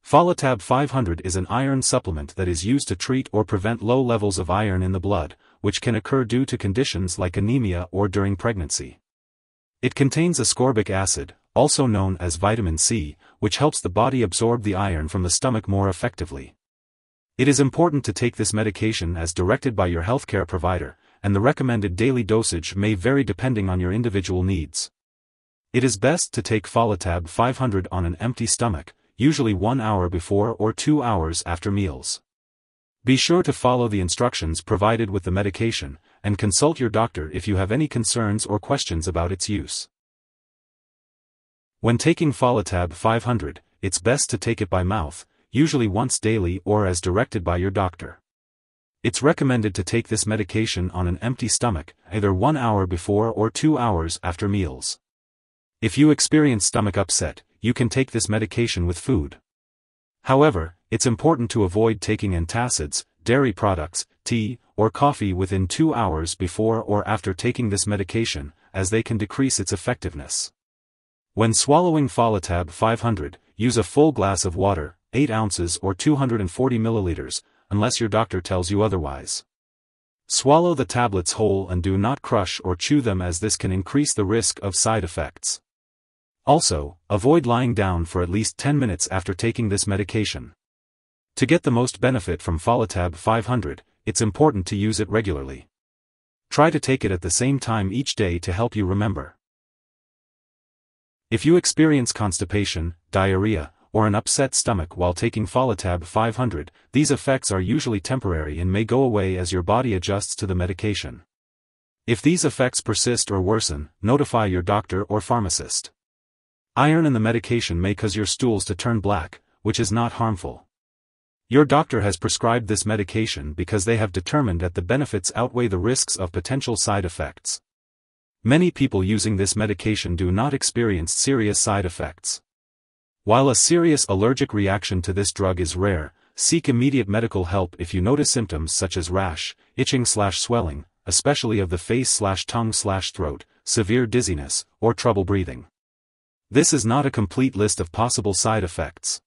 Folitab 500 is an iron supplement that is used to treat or prevent low levels of iron in the blood, which can occur due to conditions like anemia or during pregnancy. It contains ascorbic acid, also known as vitamin C, which helps the body absorb the iron from the stomach more effectively. It is important to take this medication as directed by your healthcare provider, and the recommended daily dosage may vary depending on your individual needs. It is best to take Folitab 500 on an empty stomach, usually 1 hour before or 2 hours after meals. Be sure to follow the instructions provided with the medication, and consult your doctor if you have any concerns or questions about its use. When taking Folitab 500, it's best to take it by mouth, usually once daily or as directed by your doctor. It's recommended to take this medication on an empty stomach, either 1 hour before or 2 hours after meals. If you experience stomach upset, you can take this medication with food. However, it's important to avoid taking antacids, dairy products, tea, or coffee within 2 hours before or after taking this medication, as they can decrease its effectiveness. When swallowing Folitab 500, use a full glass of water, 8 ounces or 240 milliliters, unless your doctor tells you otherwise. Swallow the tablets whole and do not crush or chew them, as this can increase the risk of side effects. Also, avoid lying down for at least 10 minutes after taking this medication. To get the most benefit from Folitab 500, it's important to use it regularly. Try to take it at the same time each day to help you remember. If you experience constipation, diarrhea, or an upset stomach while taking Folitab 500, these effects are usually temporary and may go away as your body adjusts to the medication. If these effects persist or worsen, notify your doctor or pharmacist. Iron in the medication may cause your stools to turn black, which is not harmful. Your doctor has prescribed this medication because they have determined that the benefits outweigh the risks of potential side effects. Many people using this medication do not experience serious side effects. While a serious allergic reaction to this drug is rare, seek immediate medical help if you notice symptoms such as rash, itching/swelling, especially of the face/tongue/throat, severe dizziness, or trouble breathing. This is not a complete list of possible side effects.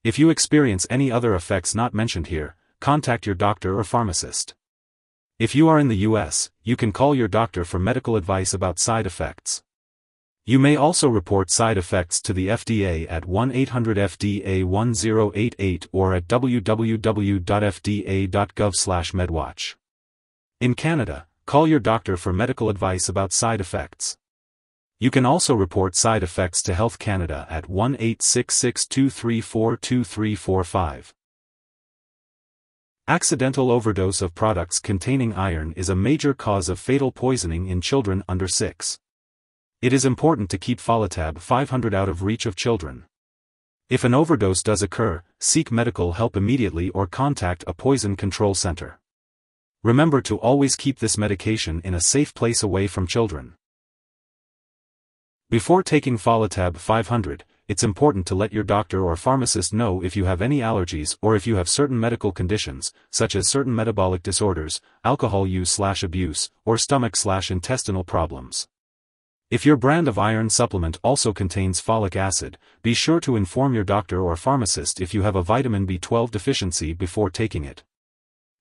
If you experience any other effects not mentioned here, contact your doctor or pharmacist. If you are in the US, you can call your doctor for medical advice about side effects. You may also report side effects to the FDA at 1-800-FDA-1088 or at www.fda.gov/medwatch. In Canada, call your doctor for medical advice about side effects. You can also report side effects to Health Canada at 1-866-234-2345. Accidental overdose of products containing iron is a major cause of fatal poisoning in children under 6. It is important to keep Folitab 500 out of reach of children. If an overdose does occur, seek medical help immediately or contact a poison control center. Remember to always keep this medication in a safe place away from children. Before taking Folitab 500, it's important to let your doctor or pharmacist know if you have any allergies or if you have certain medical conditions, such as certain metabolic disorders, alcohol use/abuse, or stomach/intestinal problems. If your brand of iron supplement also contains folic acid, be sure to inform your doctor or pharmacist if you have a vitamin B12 deficiency before taking it.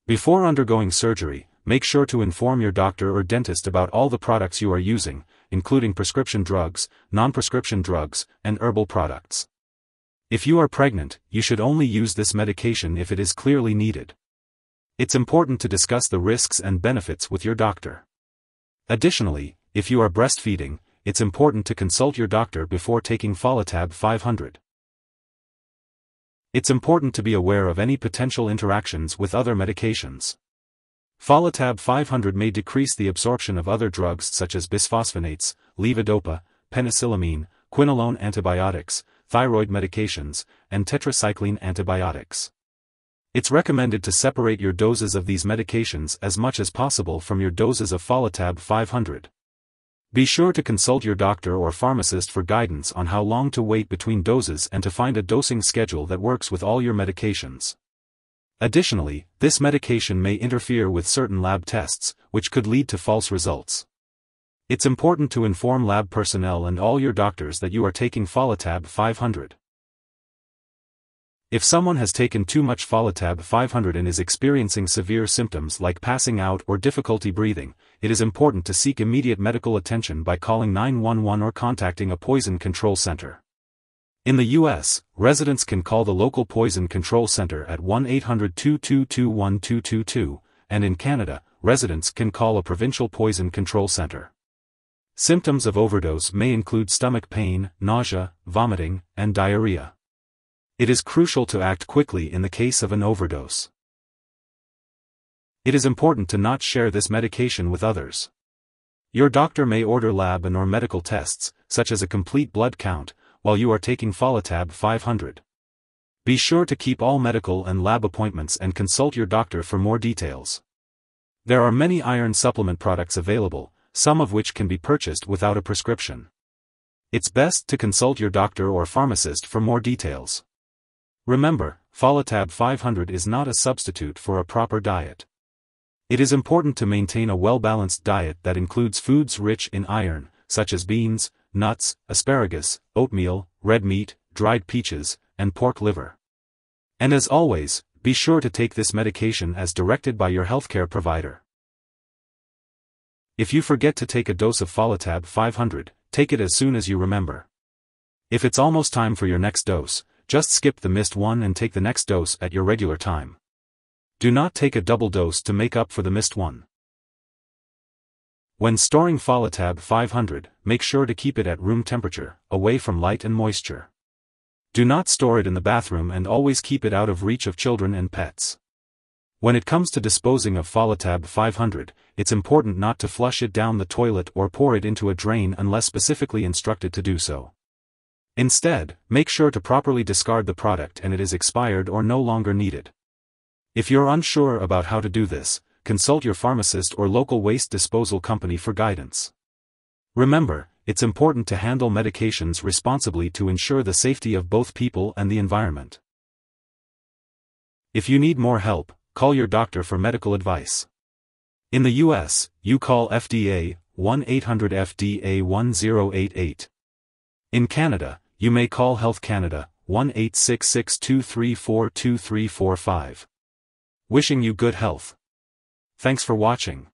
Before undergoing surgery, make sure to inform your doctor or dentist about all the products you are using, including prescription drugs, non-prescription drugs, and herbal products. If you are pregnant, you should only use this medication if it is clearly needed. It's important to discuss the risks and benefits with your doctor. Additionally, if you are breastfeeding, it's important to consult your doctor before taking Folitab 500. It's important to be aware of any potential interactions with other medications. Folitab 500 may decrease the absorption of other drugs such as bisphosphonates, levodopa, penicillamine, quinolone antibiotics, thyroid medications, and tetracycline antibiotics. It's recommended to separate your doses of these medications as much as possible from your doses of Folitab 500. Be sure to consult your doctor or pharmacist for guidance on how long to wait between doses and to find a dosing schedule that works with all your medications. Additionally, this medication may interfere with certain lab tests, which could lead to false results. It's important to inform lab personnel and all your doctors that you are taking Folitab 500. If someone has taken too much Folitab 500 and is experiencing severe symptoms like passing out or difficulty breathing, it is important to seek immediate medical attention by calling 911 or contacting a poison control center. In the U.S., residents can call the local poison control center at 1-800-222-1222, and in Canada, residents can call a provincial poison control center. Symptoms of overdose may include stomach pain, nausea, vomiting, and diarrhea. It is crucial to act quickly in the case of an overdose. It is important to not share this medication with others. Your doctor may order lab and/or medical tests, such as a complete blood count, while you are taking Folitab 500. Be sure to keep all medical and lab appointments and consult your doctor for more details. There are many iron supplement products available, some of which can be purchased without a prescription. It's best to consult your doctor or pharmacist for more details. Remember, Folitab 500 is not a substitute for a proper diet. It is important to maintain a well-balanced diet that includes foods rich in iron, such as beans, nuts, asparagus, oatmeal, red meat, dried peaches, and pork liver. And as always, be sure to take this medication as directed by your healthcare provider. If you forget to take a dose of Folitab 500, take it as soon as you remember. If it's almost time for your next dose, just skip the missed one and take the next dose at your regular time. Do not take a double dose to make up for the missed one. When storing Folitab 500, make sure to keep it at room temperature, away from light and moisture. Do not store it in the bathroom and always keep it out of reach of children and pets. When it comes to disposing of Folitab 500, it's important not to flush it down the toilet or pour it into a drain unless specifically instructed to do so. Instead, make sure to properly discard the product and it is expired or no longer needed. If you're unsure about how to do this, consult your pharmacist or local waste disposal company for guidance. Remember, it's important to handle medications responsibly to ensure the safety of both people and the environment. If you need more help, call your doctor for medical advice. In the U.S., you call FDA, 1-800-FDA-1088. In Canada, you may call Health Canada, 1-866-234-2345. Wishing you good health. Thanks for watching.